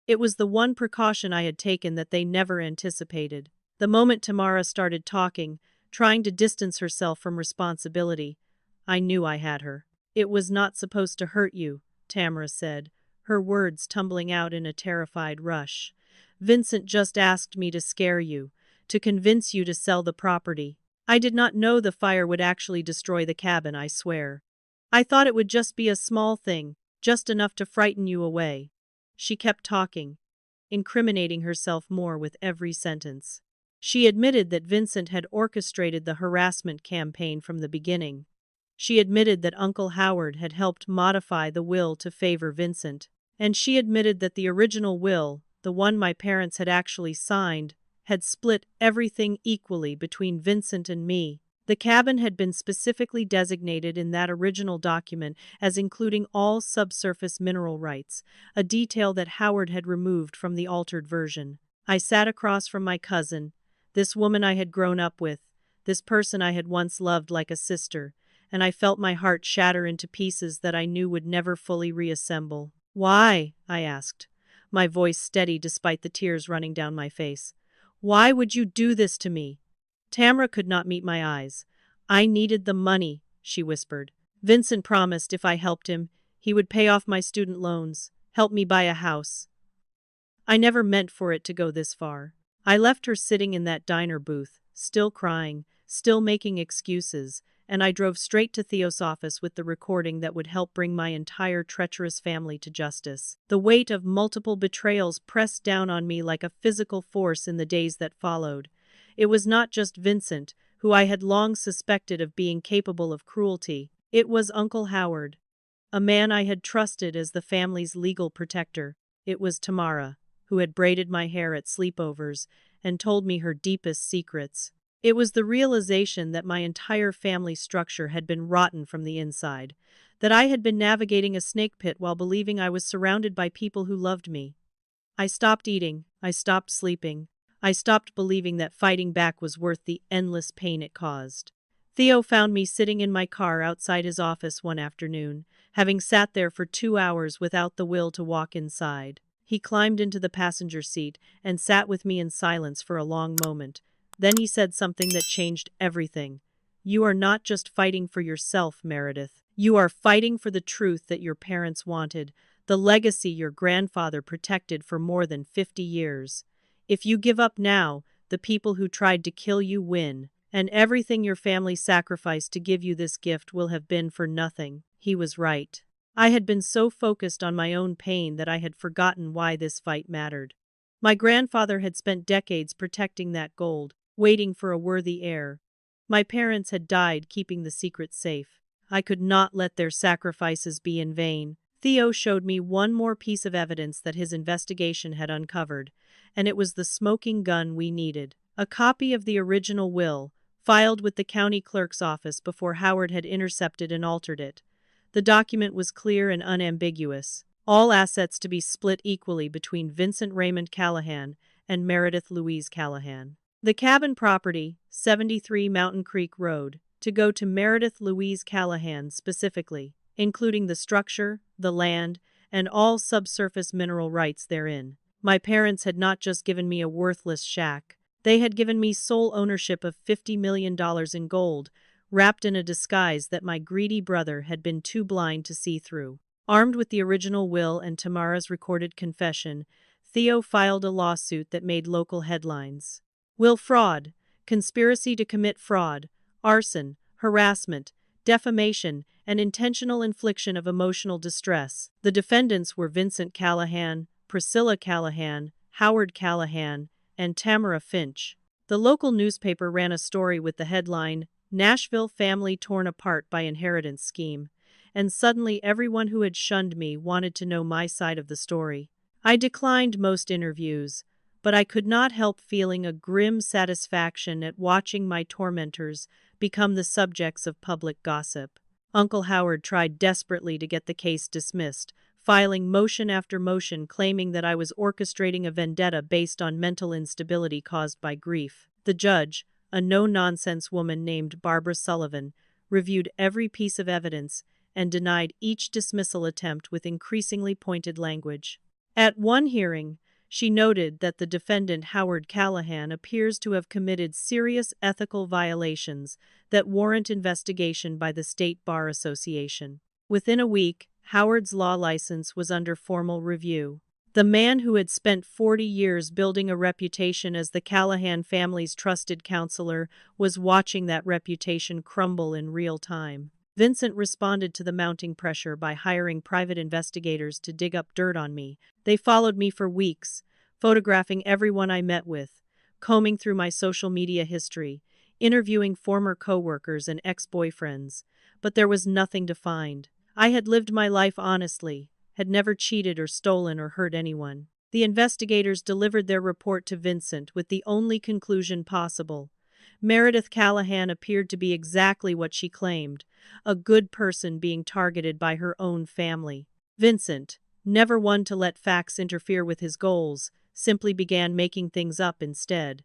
It was the one precaution I had taken that they never anticipated. The moment Tamara started talking, trying to distance herself from responsibility, I knew I had her. "It was not supposed to hurt you," Tamara said, her words tumbling out in a terrified rush. "Vincent just asked me to scare you, to convince you to sell the property. I did not know the fire would actually destroy the cabin, I swear. I thought it would just be a small thing, just enough to frighten you away." She kept talking, incriminating herself more with every sentence. She admitted that Vincent had orchestrated the harassment campaign from the beginning. She admitted that Uncle Howard had helped modify the will to favor Vincent. And she admitted that the original will, the one my parents had actually signed, had split everything equally between Vincent and me. The cabin had been specifically designated in that original document as including all subsurface mineral rights, a detail that Howard had removed from the altered version. I sat across from my cousin, this woman I had grown up with, this person I had once loved like a sister, and I felt my heart shatter into pieces that I knew would never fully reassemble. "Why?" I asked, my voice steady despite the tears running down my face. "Why would you do this to me?" Tamara could not meet my eyes. "I needed the money," she whispered. "Vincent promised if I helped him, he would pay off my student loans, help me buy a house. I never meant for it to go this far." I left her sitting in that diner booth, still crying, still making excuses, and I drove straight to Theo's office with the recording that would help bring my entire treacherous family to justice. The weight of multiple betrayals pressed down on me like a physical force in the days that followed. It was not just Vincent, who I had long suspected of being capable of cruelty. It was Uncle Howard, a man I had trusted as the family's legal protector. It was Tamara, who had braided my hair at sleepovers and told me her deepest secrets. It was the realization that my entire family structure had been rotten from the inside, that I had been navigating a snake pit while believing I was surrounded by people who loved me. I stopped eating, I stopped sleeping, I stopped believing that fighting back was worth the endless pain it caused. Theo found me sitting in my car outside his office one afternoon, having sat there for 2 hours without the will to walk inside. He climbed into the passenger seat and sat with me in silence for a long moment, Then he said something that changed everything. "You are not just fighting for yourself, Meredith. You are fighting for the truth that your parents wanted, the legacy your grandfather protected for more than 50 years. If you give up now, the people who tried to kill you win, and everything your family sacrificed to give you this gift will have been for nothing." He was right. I had been so focused on my own pain that I had forgotten why this fight mattered. My grandfather had spent decades protecting that gold, waiting for a worthy heir. My parents had died keeping the secret safe. I could not let their sacrifices be in vain. Theo showed me one more piece of evidence that his investigation had uncovered, and it was the smoking gun we needed. A copy of the original will, filed with the county clerk's office before Howard had intercepted and altered it. The document was clear and unambiguous. All assets to be split equally between Vincent Raymond Callahan and Meredith Louise Callahan. The cabin property, 73 Mountain Creek Road, to go to Meredith Louise Callahan specifically, including the structure, the land, and all subsurface mineral rights therein. My parents had not just given me a worthless shack. They had given me sole ownership of $50 million in gold, wrapped in a disguise that my greedy brother had been too blind to see through. Armed with the original will and Tamara's recorded confession, Theo filed a lawsuit that made local headlines. Will fraud, conspiracy to commit fraud, arson, harassment, defamation, and intentional infliction of emotional distress. The defendants were Vincent Callahan, Priscilla Callahan, Howard Callahan, and Tamara Finch. The local newspaper ran a story with the headline, "Nashville Family Torn Apart by Inheritance Scheme," and suddenly everyone who had shunned me wanted to know my side of the story. I declined most interviews, but I could not help feeling a grim satisfaction at watching my tormentors become the subjects of public gossip. Uncle Howard tried desperately to get the case dismissed, filing motion after motion claiming that I was orchestrating a vendetta based on mental instability caused by grief. The judge, a no-nonsense woman named Barbara Sullivan, reviewed every piece of evidence and denied each dismissal attempt with increasingly pointed language. At one hearing, she noted that the defendant Howard Callahan appears to have committed serious ethical violations that warrant investigation by the State Bar Association. Within a week, Howard's law license was under formal review. The man who had spent 40 years building a reputation as the Callahan family's trusted counselor was watching that reputation crumble in real time. Vincent responded to the mounting pressure by hiring private investigators to dig up dirt on me. They followed me for weeks, photographing everyone I met with, combing through my social media history, interviewing former coworkers and ex-boyfriends, but there was nothing to find. I had lived my life honestly, had never cheated or stolen or hurt anyone. The investigators delivered their report to Vincent with the only conclusion possible. Meredith Callahan appeared to be exactly what she claimed, a good person being targeted by her own family. Vincent, never one to let facts interfere with his goals, simply began making things up instead.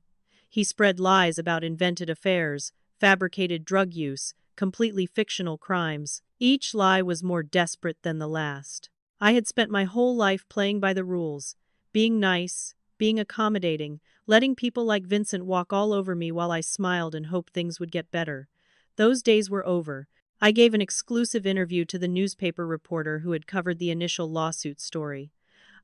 He spread lies about invented affairs, fabricated drug use, completely fictional crimes. Each lie was more desperate than the last. I had spent my whole life playing by the rules, being nice, being accommodating, letting people like Vincent walk all over me while I smiled and hoped things would get better. Those days were over. I gave an exclusive interview to the newspaper reporter who had covered the initial lawsuit story.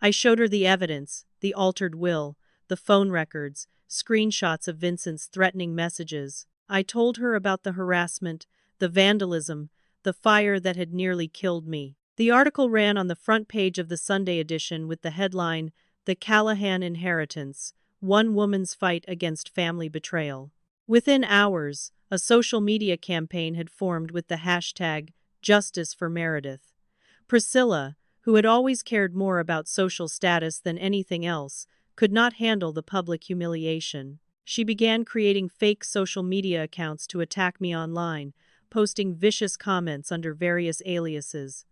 I showed her the evidence, the altered will, the phone records, screenshots of Vincent's threatening messages. I told her about the harassment, the vandalism, the fire that had nearly killed me. The article ran on the front page of the Sunday edition with the headline, "The Callahan Inheritance, One Woman's Fight Against Family Betrayal." Within hours, a social media campaign had formed with the hashtag Justice for Meredith. Priscilla, who had always cared more about social status than anything else, could not handle the public humiliation. She began creating fake social media accounts to attack me online, posting vicious comments under various aliases.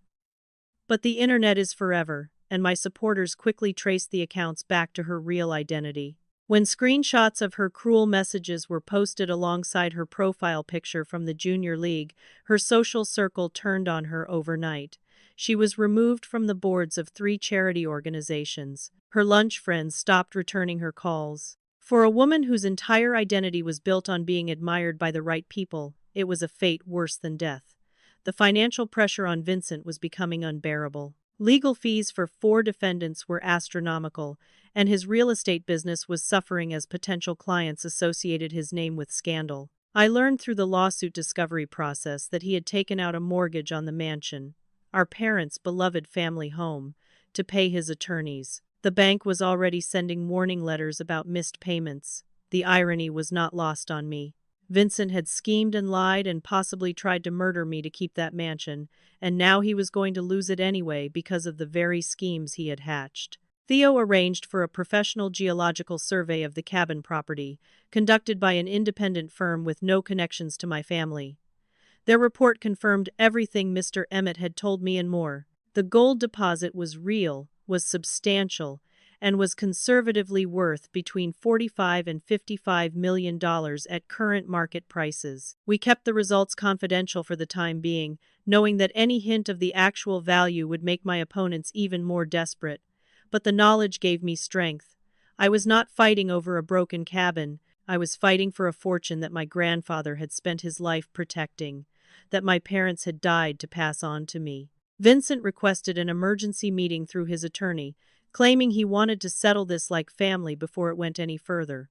But the internet is forever, and my supporters quickly traced the accounts back to her real identity. When screenshots of her cruel messages were posted alongside her profile picture from the Junior League, her social circle turned on her overnight. She was removed from the boards of 3 charity organizations. Her lunch friends stopped returning her calls. For a woman whose entire identity was built on being admired by the right people, it was a fate worse than death. The financial pressure on Vincent was becoming unbearable. Legal fees for 4 defendants were astronomical, and his real estate business was suffering as potential clients associated his name with scandal. I learned through the lawsuit discovery process that he had taken out a mortgage on the mansion, our parents' beloved family home, to pay his attorneys. The bank was already sending warning letters about missed payments. The irony was not lost on me. Vincent had schemed and lied and possibly tried to murder me to keep that mansion, and now he was going to lose it anyway because of the very schemes he had hatched. Theo arranged for a professional geological survey of the cabin property, conducted by an independent firm with no connections to my family. Their report confirmed everything Mr. Emmett had told me and more. The gold deposit was real, was substantial, and was conservatively worth between $45 and $55 million at current market prices. We kept the results confidential for the time being, knowing that any hint of the actual value would make my opponents even more desperate. But the knowledge gave me strength. I was not fighting over a broken cabin. I was fighting for a fortune that my grandfather had spent his life protecting, that my parents had died to pass on to me. Vincent requested an emergency meeting through his attorney, claiming he wanted to settle this like family before it went any further.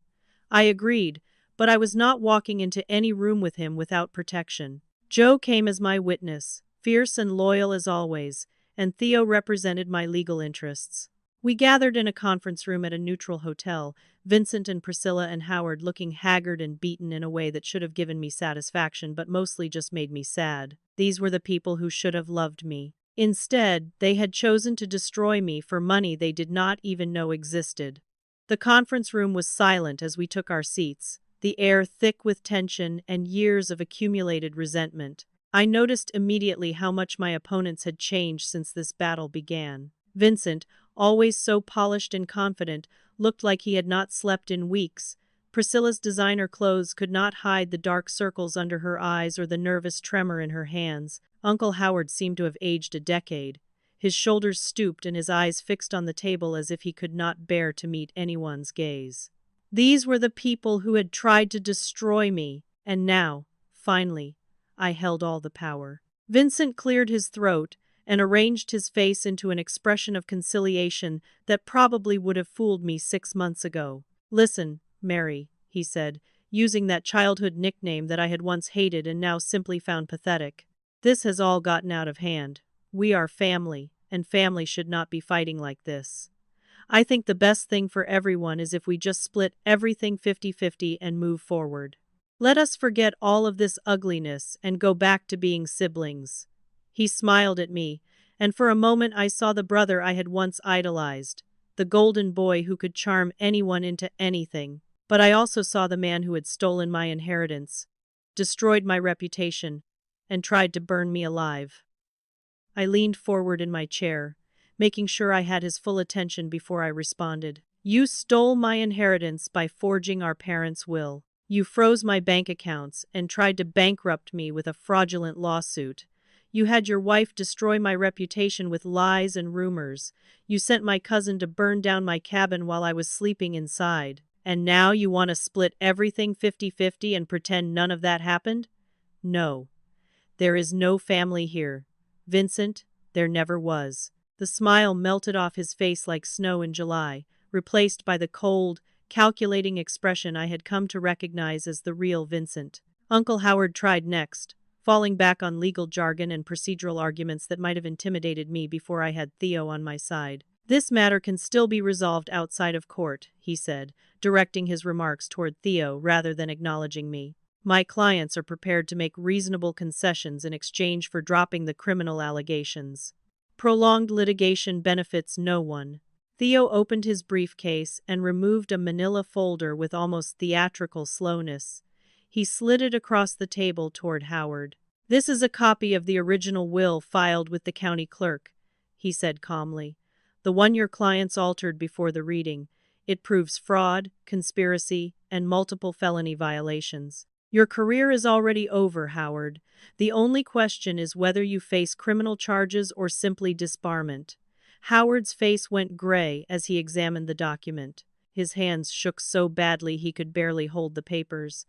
I agreed, but I was not walking into any room with him without protection. Joe came as my witness, fierce and loyal as always, and Theo represented my legal interests. We gathered in a conference room at a neutral hotel, Vincent and Priscilla and Howard looking haggard and beaten in a way that should have given me satisfaction but mostly just made me sad. These were the people who should have loved me. Instead, they had chosen to destroy me for money they did not even know existed. The conference room was silent as we took our seats, the air thick with tension and years of accumulated resentment. I noticed immediately how much my opponents had changed since this battle began. Vincent, always so polished and confident, looked like he had not slept in weeks. Priscilla's designer clothes could not hide the dark circles under her eyes or the nervous tremor in her hands. Uncle Howard seemed to have aged a decade. His shoulders stooped and his eyes fixed on the table as if he could not bear to meet anyone's gaze. These were the people who had tried to destroy me, and now, finally, I held all the power. Vincent cleared his throat and arranged his face into an expression of conciliation that probably would have fooled me 6 months ago. "Listen, Mary," he said, using that childhood nickname that I had once hated and now simply found pathetic. "This has all gotten out of hand. We are family, and family should not be fighting like this. I think the best thing for everyone is if we just split everything 50-50 and move forward. Let us forget all of this ugliness and go back to being siblings." He smiled at me, and for a moment I saw the brother I had once idolized, the golden boy who could charm anyone into anything. But I also saw the man who had stolen my inheritance, destroyed my reputation, and tried to burn me alive. I leaned forward in my chair, making sure I had his full attention before I responded. "You stole my inheritance by forging our parents' will. You froze my bank accounts and tried to bankrupt me with a fraudulent lawsuit. You had your wife destroy my reputation with lies and rumors. You sent my cousin to burn down my cabin while I was sleeping inside. And now you want to split everything 50-50 and pretend none of that happened? No. There is no family here. Vincent, there never was." The smile melted off his face like snow in July, replaced by the cold, calculating expression I had come to recognize as the real Vincent. Uncle Howard tried next, falling back on legal jargon and procedural arguments that might have intimidated me before I had Theo on my side. "This matter can still be resolved outside of court," he said, directing his remarks toward Theo rather than acknowledging me. "My clients are prepared to make reasonable concessions in exchange for dropping the criminal allegations. Prolonged litigation benefits no one." Theo opened his briefcase and removed a manila folder with almost theatrical slowness. He slid it across the table toward Howard. "This is a copy of the original will filed with the county clerk," he said calmly. "The one your clients altered before the reading. It proves fraud, conspiracy, and multiple felony violations. Your career is already over, Howard. The only question is whether you face criminal charges or simply disbarment." Howard's face went gray as he examined the document. His hands shook so badly he could barely hold the papers.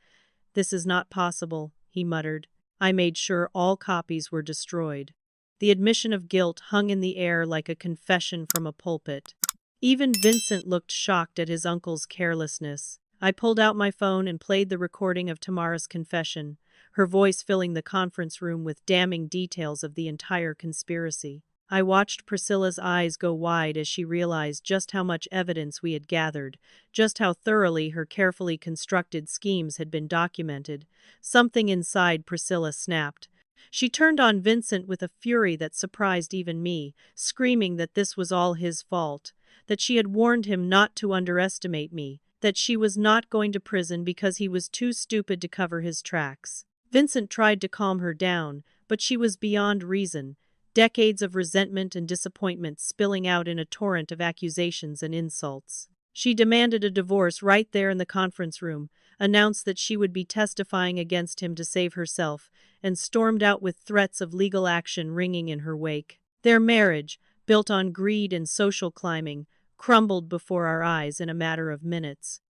"This is not possible," he muttered. "I made sure all copies were destroyed." The admission of guilt hung in the air like a confession from a pulpit. Even Vincent looked shocked at his uncle's carelessness. I pulled out my phone and played the recording of Tamara's confession, her voice filling the conference room with damning details of the entire conspiracy. I watched Priscilla's eyes go wide as she realized just how much evidence we had gathered, just how thoroughly her carefully constructed schemes had been documented. Something inside Priscilla snapped. She turned on Vincent with a fury that surprised even me, screaming that this was all his fault, that she had warned him not to underestimate me, that she was not going to prison because he was too stupid to cover his tracks. Vincent tried to calm her down, but she was beyond reason, decades of resentment and disappointment spilling out in a torrent of accusations and insults. She demanded a divorce right there in the conference room, announced that she would be testifying against him to save herself, and stormed out with threats of legal action ringing in her wake. Their marriage, built on greed and social climbing, crumbled before our eyes in a matter of minutes.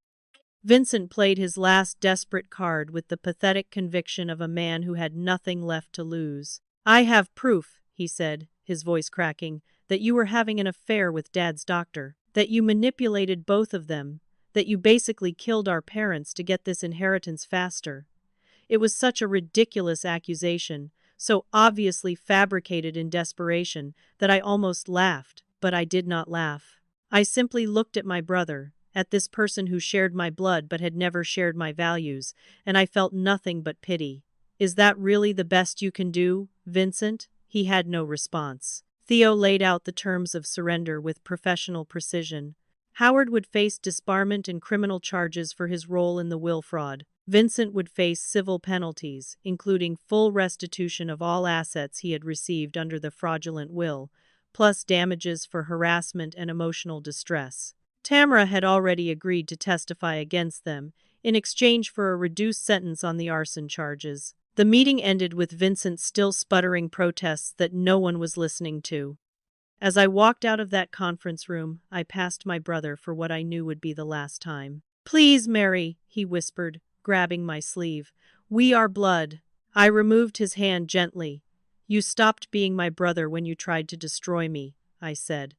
Vincent played his last desperate card with the pathetic conviction of a man who had nothing left to lose. "I have proof," he said, his voice cracking, "that you were having an affair with Dad's doctor, that you manipulated both of them, that you basically killed our parents to get this inheritance faster." It was such a ridiculous accusation, so obviously fabricated in desperation, that I almost laughed, but I did not laugh. I simply looked at my brother, at this person who shared my blood but had never shared my values, and I felt nothing but pity. "Is that really the best you can do, Vincent?" He had no response. Theo laid out the terms of surrender with professional precision. Howard would face disbarment and criminal charges for his role in the will fraud. Vincent would face civil penalties, including full restitution of all assets he had received under the fraudulent will, plus damages for harassment and emotional distress. Tamara had already agreed to testify against them, in exchange for a reduced sentence on the arson charges. The meeting ended with Vincent still sputtering protests that no one was listening to. As I walked out of that conference room, I passed my brother for what I knew would be the last time. "Please, Mary," he whispered, grabbing my sleeve. "We are blood." I removed his hand gently. "You stopped being my brother when you tried to destroy me," I said.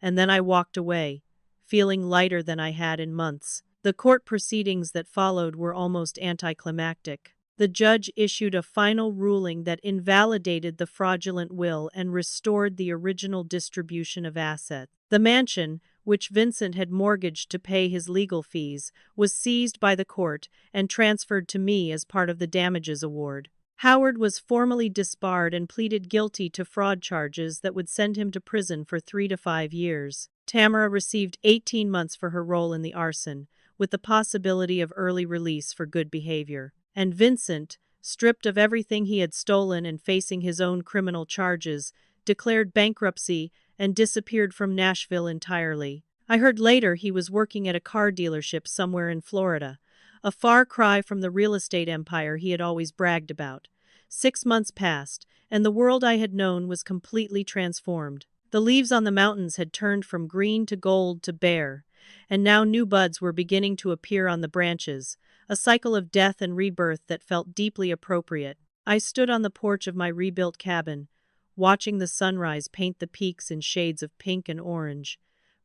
And then I walked away, feeling lighter than I had in months. The court proceedings that followed were almost anticlimactic. The judge issued a final ruling that invalidated the fraudulent will and restored the original distribution of assets. The mansion, which Vincent had mortgaged to pay his legal fees, was seized by the court and transferred to me as part of the damages award. Howard was formally disbarred and pleaded guilty to fraud charges that would send him to prison for 3 to 5 years. Tamara received 18 months for her role in the arson, with the possibility of early release for good behavior. And Vincent, stripped of everything he had stolen and facing his own criminal charges, declared bankruptcy and disappeared from Nashville entirely. I heard later he was working at a car dealership somewhere in Florida, a far cry from the real estate empire he had always bragged about. 6 months passed, and the world I had known was completely transformed. The leaves on the mountains had turned from green to gold to bare, and now new buds were beginning to appear on the branches, a cycle of death and rebirth that felt deeply appropriate. I stood on the porch of my rebuilt cabin, watching the sunrise paint the peaks in shades of pink and orange,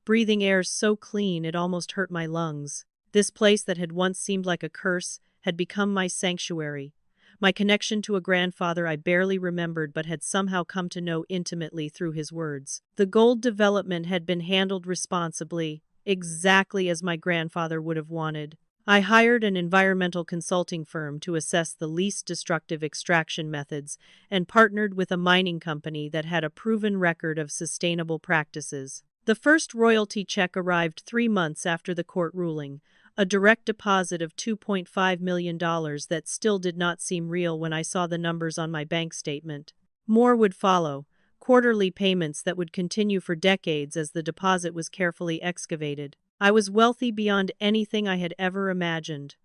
breathing air so clean it almost hurt my lungs. This place that had once seemed like a curse had become my sanctuary, my connection to a grandfather I barely remembered but had somehow come to know intimately through his words. The gold development had been handled responsibly, exactly as my grandfather would have wanted. I hired an environmental consulting firm to assess the least destructive extraction methods and partnered with a mining company that had a proven record of sustainable practices. The first royalty check arrived 3 months after the court ruling, a direct deposit of $2.5 million that still did not seem real when I saw the numbers on my bank statement. More would follow, quarterly payments that would continue for decades as the deposit was carefully excavated. I was wealthy beyond anything I had ever imagined,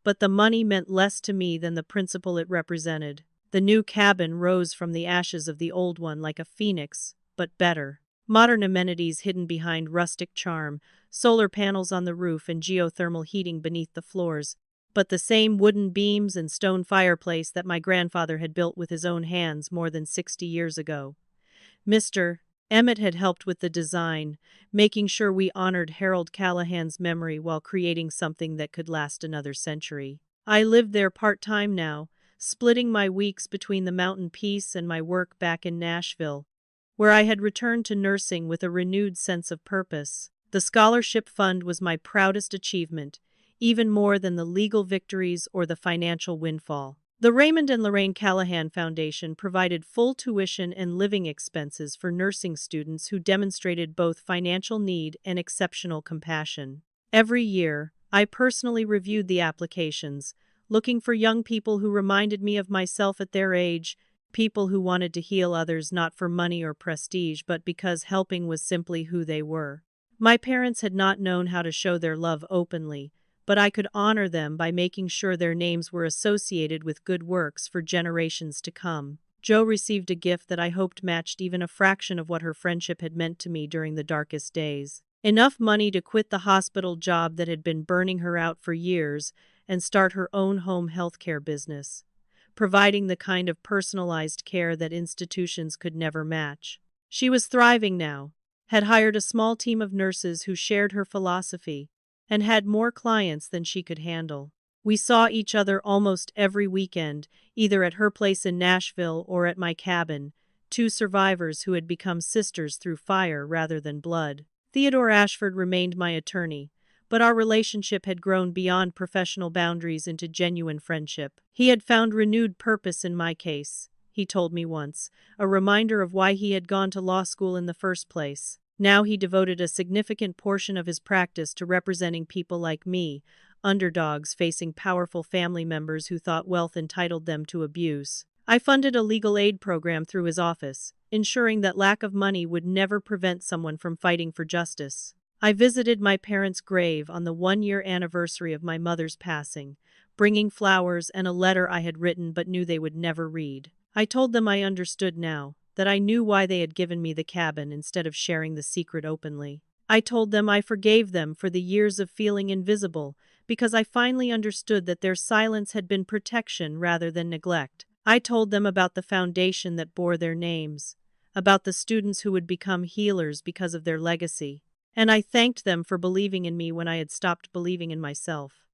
but the money meant less to me than the principle it represented. The new cabin rose from the ashes of the old one like a phoenix, but better. Modern amenities hidden behind rustic charm, solar panels on the roof and geothermal heating beneath the floors, but the same wooden beams and stone fireplace that my grandfather had built with his own hands more than 60 years ago. Mr. Emmett had helped with the design, making sure we honored Harold Callahan's memory while creating something that could last another century. I lived there part-time now, splitting my weeks between the mountain peace and my work back in Nashville, where I had returned to nursing with a renewed sense of purpose. The scholarship fund was my proudest achievement, even more than the legal victories or the financial windfall. The Raymond and Lorraine Callahan Foundation provided full tuition and living expenses for nursing students who demonstrated both financial need and exceptional compassion. Every year, I personally reviewed the applications, looking for young people who reminded me of myself at their age, people who wanted to heal others not for money or prestige but because helping was simply who they were. My parents had not known how to show their love openly, but I could honor them by making sure their names were associated with good works for generations to come. Jo received a gift that I hoped matched even a fraction of what her friendship had meant to me during the darkest days. Enough money to quit the hospital job that had been burning her out for years and start her own home healthcare business, providing the kind of personalized care that institutions could never match. She was thriving now, had hired a small team of nurses who shared her philosophy, and had more clients than she could handle. We saw each other almost every weekend, either at her place in Nashville or at my cabin, two survivors who had become sisters through fire rather than blood. Theodore Ashford remained my attorney, but our relationship had grown beyond professional boundaries into genuine friendship. He had found renewed purpose in my case, he told me once, a reminder of why he had gone to law school in the first place. Now he devoted a significant portion of his practice to representing people like me, underdogs facing powerful family members who thought wealth entitled them to abuse. I funded a legal aid program through his office, ensuring that lack of money would never prevent someone from fighting for justice. I visited my parents' grave on the 1-year anniversary of my mother's passing, bringing flowers and a letter I had written but knew they would never read. I told them I understood now, that I knew why they had given me the cabin instead of sharing the secret openly. I told them I forgave them for the years of feeling invisible, because I finally understood that their silence had been protection rather than neglect. I told them about the foundation that bore their names, about the students who would become healers because of their legacy, and I thanked them for believing in me when I had stopped believing in myself.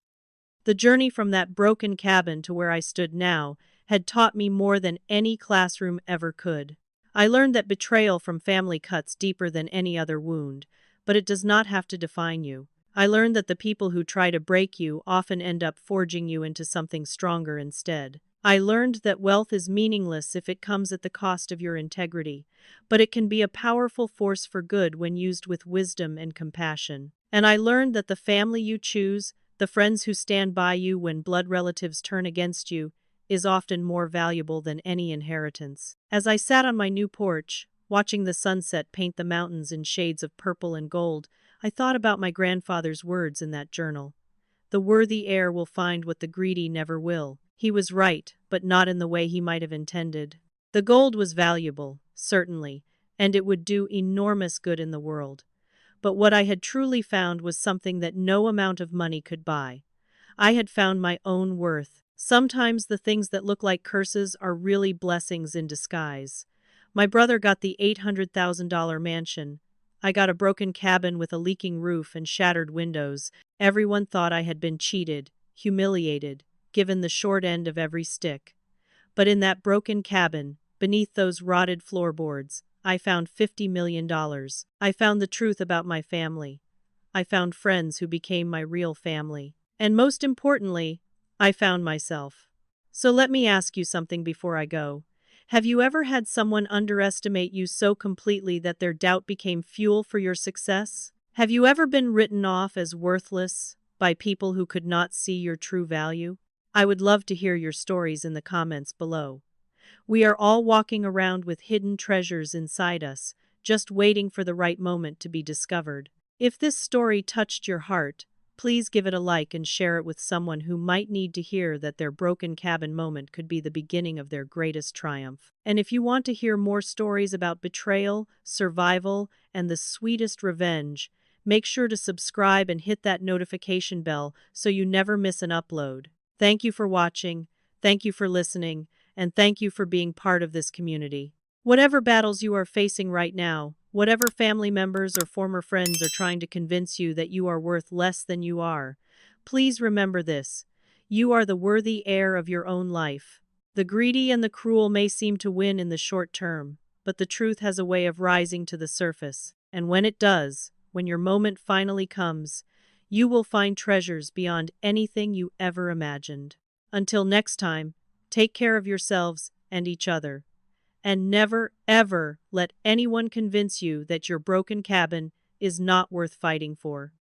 The journey from that broken cabin to where I stood now had taught me more than any classroom ever could. I learned that betrayal from family cuts deeper than any other wound, but it does not have to define you. I learned that the people who try to break you often end up forging you into something stronger instead. I learned that wealth is meaningless if it comes at the cost of your integrity, but it can be a powerful force for good when used with wisdom and compassion. And I learned that the family you choose, the friends who stand by you when blood relatives turn against you, is often more valuable than any inheritance. As I sat on my new porch, watching the sunset paint the mountains in shades of purple and gold, I thought about my grandfather's words in that journal. The worthy heir will find what the greedy never will. He was right, but not in the way he might have intended. The gold was valuable, certainly, and it would do enormous good in the world. But what I had truly found was something that no amount of money could buy. I had found my own worth. Sometimes the things that look like curses are really blessings in disguise. My brother got the $800,000 mansion. I got a broken cabin with a leaking roof and shattered windows. Everyone thought I had been cheated, humiliated, given the short end of every stick. But in that broken cabin, beneath those rotted floorboards, I found $50 million. I found the truth about my family. I found friends who became my real family. And most importantly, I found myself. So let me ask you something before I go. Have you ever had someone underestimate you so completely that their doubt became fuel for your success? Have you ever been written off as worthless by people who could not see your true value? I would love to hear your stories in the comments below. We are all walking around with hidden treasures inside us, just waiting for the right moment to be discovered. If this story touched your heart, please give it a like and share it with someone who might need to hear that their broken cabin moment could be the beginning of their greatest triumph. And if you want to hear more stories about betrayal, survival, and the sweetest revenge, make sure to subscribe and hit that notification bell so you never miss an upload. Thank you for watching, thank you for listening, and thank you for being part of this community. Whatever battles you are facing right now, whatever family members or former friends are trying to convince you that you are worth less than you are, please remember this: you are the worthy heir of your own life. The greedy and the cruel may seem to win in the short term, but the truth has a way of rising to the surface, and when it does, when your moment finally comes, you will find treasures beyond anything you ever imagined. Until next time, take care of yourselves and each other. And never, ever let anyone convince you that your broken cabin is not worth fighting for.